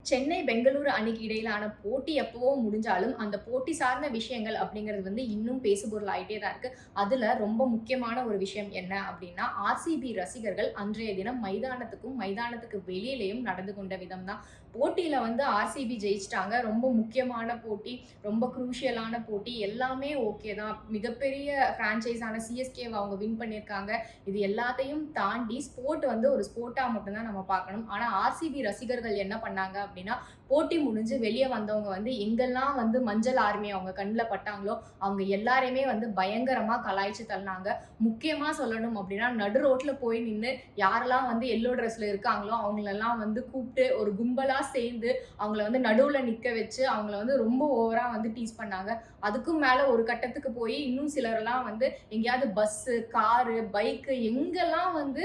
சென்னை பெங்களூரு அணிக்கு இடையிலான போட்டி எப்பவோ முடிஞ்சாலும் அந்த போட்டி சார்ந்த விஷயங்கள் அப்படிங்கிறது வந்து இன்னும் பேசுபொருள் ஆயிட்டே தான் இருக்கு. அதுல ரொம்ப முக்கியமான ஒரு விஷயம் என்ன அப்படின்னா, ஆர்சிபி ரசிகர்கள் அன்றைய தினம் மைதானத்துக்கு வெளியிலேயும் நடந்து கொண்ட விதம் தான். போட்டியில வந்து ஆர்சிபி ஜெயிச்சிட்டாங்க. ரொம்ப முக்கியமான போட்டி, ரொம்ப குரூஷியலான போட்டி, எல்லாமே ஓகே தான். மிகப்பெரிய பிரான்ச்சைஸான சிஎஸ்கேவை அவங்க வின் பண்ணியிருக்காங்க. இது எல்லாத்தையும் தாண்டி ஸ்போர்ட் வந்து ஒரு ஸ்போர்ட்டா மட்டும்தான் நம்ம பார்க்கணும். ஆனா ஆர்சிபி ரசிகர்கள் என்ன பண்ணாங்க அப்படின்னா, போட்டி முடிஞ்சு வெளியே வந்தவங்க வந்து எங்கெல்லாம் வந்து மஞ்சள் ஆர்மி அவங்க கண்ணில் பட்டாங்களோ அவங்க எல்லாரையுமே வந்து பயங்கரமா கலாய்ச்சி தள்ளினாங்க. முக்கியமா சொல்லணும் அப்படின்னா, நடு ரோட்ல போய் நின்று யாரெல்லாம் வந்து எல்லோ ட்ரெஸ்ல இருக்காங்களோ அவங்களெல்லாம் வந்து கூப்பிட்டு ஒரு கும்பலா சேர்ந்து அவங்கள வந்து நடுவுல நிக்க வச்சு அவங்கள வந்து ரொம்ப ஓவரா வந்து டீஸ் பண்ணாங்க. அதுக்கும் மேல ஒரு கட்டத்துக்கு போய் இன்னும் சிலர்லாம் வந்து எங்கேயாவது பஸ்ஸு, காரு, பைக்கு எங்கெல்லாம் வந்து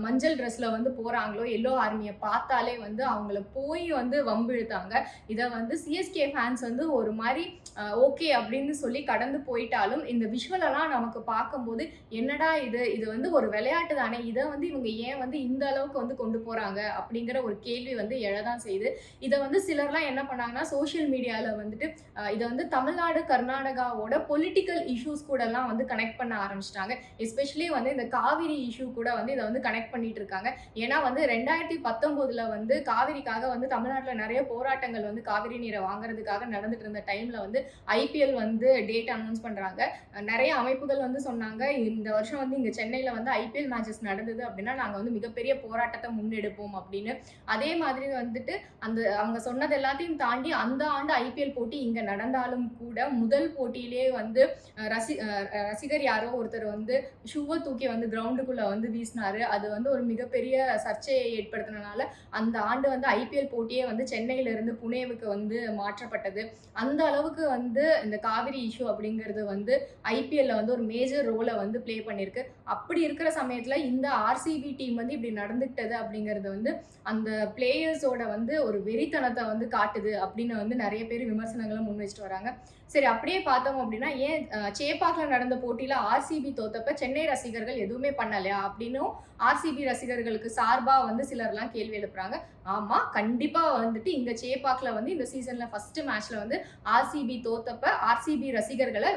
மஞ்சள் ட்ரெஸ்ல வந்து போறாங்களோ எல்லோ ஆர்மியை பார்த்தாலே வந்து அவங்கள போய் வந்து வம்பிழுத்தாங்க. இதை வந்து சிஎஸ்கே ஃபேன்ஸ் வந்து ஒரு மாதிரி ஓகே அப்படின்னு சொல்லி கடந்து போயிட்டாலும், இந்த விஷுவல் எல்லாம் நமக்கு பார்க்கும்போது என்னடா இது வந்து ஒரு விளையாட்டு தானே, இதை வந்து இவங்க ஏன் வந்து இந்த அளவுக்கு வந்து கொண்டு போறாங்க அப்படிங்கிற ஒரு கேள்வி வந்து எழதான் செய்யுது. இதை வந்து சிலர்லாம் என்ன பண்ணாங்கன்னா, சோசியல் மீடியால வந்துட்டு இதை வந்து தமிழ்நாடு கர்நாடகாவோட பொலிட்டிக்கல் இஷ்யூஸ் கூட எல்லாம் வந்து கனெக்ட் பண்ண ஆரம்பிச்சிட்டாங்க. எஸ்பெஷலி வந்து இந்த காவிரி இஷ்யூ கூட வந்து இதை வந்து கனெக்ட் பண்ணிட்டு இருக்காங்க. ஏன்னா வந்து 2019 வந்து காவிரிக்காக வந்து தமிழ்நாட்டில் நிறைய போராட்டங்கள் வந்து காவிரி நீரை வாங்குறதுக்காக நடந்துட்டு இருந்த டைம்ல வந்து ஐபிஎல் வந்து டேட் அனௌன்ஸ் பண்றாங்க. நிறைய அமைப்புகள் வந்து சொன்னாங்க, இந்த வருஷம் வந்து இங்க சென்னையில வந்து ஐபிஎல் மேட்சஸ் நடந்தது அப்படின்னா நாங்க வந்து மிகப்பெரிய போராட்டத்தை முன்னெடுப்போம் அப்படின்னு. அதே மாதிரி வந்துட்டு அந்த அவங்க சொன்னது எல்லாத்தையும் தாண்டி அந்த ஆண்டு ஐபிஎல் போட்டி இங்க நடந்தாலும் கூட முதல் போட்டியிலேயே வந்து ரசிகர் யாரோ ஒருத்தர் வந்து ஷூவை தூக்கி வந்து கிரவுண்டுக்குள்ள வந்து வீசினாரு. அது வந்து ஒரு மிகப்பெரிய சர்ச்சையை ஏற்படுத்தினால அந்த ஆண்டு வந்து ஐபிஎல் போட்டியே வந்து சென்னையில இருந்து புனேவுக்கு வந்து மாற்றப்பட்டது. அந்த அளவுக்கு வந்து இந்த காவிரி இஷ்யூ அப்படிங்கிறது வந்து ஐபிஎல்ல வந்து ஒரு மேஜர் ரோலை வந்து பிளே பண்ணியிருக்கு. அப்படி இருக்கிற சமயத்துல இந்த ஆர்சிபி டீம் வந்து இப்படி நடந்துக்கிட்டது அப்படிங்கிறது வந்து அந்த பிளேயர்ஸோட வந்து ஒரு வெறித்தனத்தை வந்து காட்டுது அப்படின்னு வந்து நிறைய பேர் விமர்சனங்களை முன் வச்சுட்டு வராங்க. சரி, அப்படியே பார்த்தோம் அப்படின்னா, ஏன் சேப்பாக்கில் நடந்த போட்டியில ஆர்சிபி தோத்தப்ப சென்னை ரசிகர்கள் எதுவுமே பண்ணலையா அப்படின்னும் ஆர்சிபி ரசிகர்களுக்கு சார்பா வந்து சிலர்லாம் கேள்வி எழுப்புறாங்க. ஆமா, கண்டிப்பா வந்துட்டு இங்க சேப்பாக்ல வந்து இந்த சீசன்ல ஃபர்ஸ்ட் மேட்ச்ல வந்து ஆர்சிபி தோத்தப்ப ஆர்சிபி ரசிகர்களை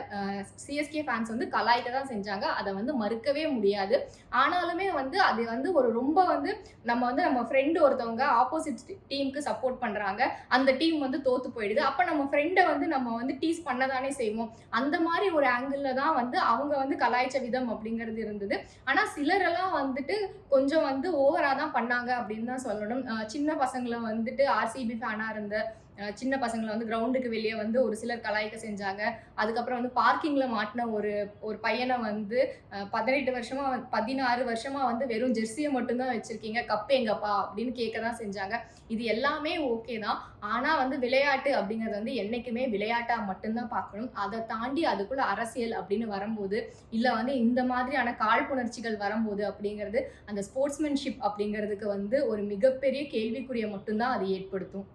சிஎஸ்கே ஃபேன்ஸ் வந்து கலாய்க்க தான் செஞ்சாங்க. அதை வந்து மறுக்கவே முடியாது. ஆனாலுமே வந்து அது வந்து ஒரு ரொம்ப வந்து நம்ம ஃப்ரெண்டு ஒருத்தவங்க ஆப்போசிட் டீமுக்கு சப்போர்ட் பண்றாங்க, அந்த டீம் வந்து தோத்து போயிடுது. அப்ப நம்ம ஃப்ரெண்டை வந்து நம்ம வந்து டீஸ் பண்ணதானே செய்வோம். அந்த மாதிரி ஒரு ஆங்கிள் தான் வந்து அவங்க வந்து கலாய்ச்ச விதம் அப்படிங்கிறது இருந்தது. ஆனா சிலரெல்லாம் வந்துட்டு கொஞ்சம் வந்து ஓவரா தான் பண்ணாங்க அப்படின்னு தான் சொல்லணும். சின்ன பசங்களை வந்துட்டு ஆர்சிபி ஃபேனா இருந்த சின்ன பசங்களை வந்து கிரவுண்டுக்கு வெளியே வந்து ஒரு சிலர் கலாய்க்க செஞ்சாங்க. அதுக்கப்புறம் வந்து பார்க்கிங்ல மாட்டின ஒரு பையனை வந்து 16 வருஷமா வந்து வெறும் ஜெர்சியை மட்டும்தான் வச்சிருக்கீங்க, கப் எங்கப்பா அப்படின்னு கேட்க தான் செஞ்சாங்க. இது எல்லாமே ஓகே தான். ஆனா வந்து விளையாட்டு அப்படிங்கிறது வந்து என்னைக்குமே விளையாட்டா மட்டும்தான் பார்க்கணும். அதை தாண்டி அதுக்குள்ள அரசியல் அப்படின்னு வரும்போது, இல்ல வந்து இந்த மாதிரியான காழ்ப்புணர்ச்சிகள் வரும்போது அப்படிங்கிறது அந்த ஸ்போர்ட்ஸ்மேன்ஷிப் அப்படிங்கிறதுக்கு வந்து ஒரு மிகப்பெரிய கேள்விக்குறியை மட்டும்தான் அது ஏற்படுத்தும்.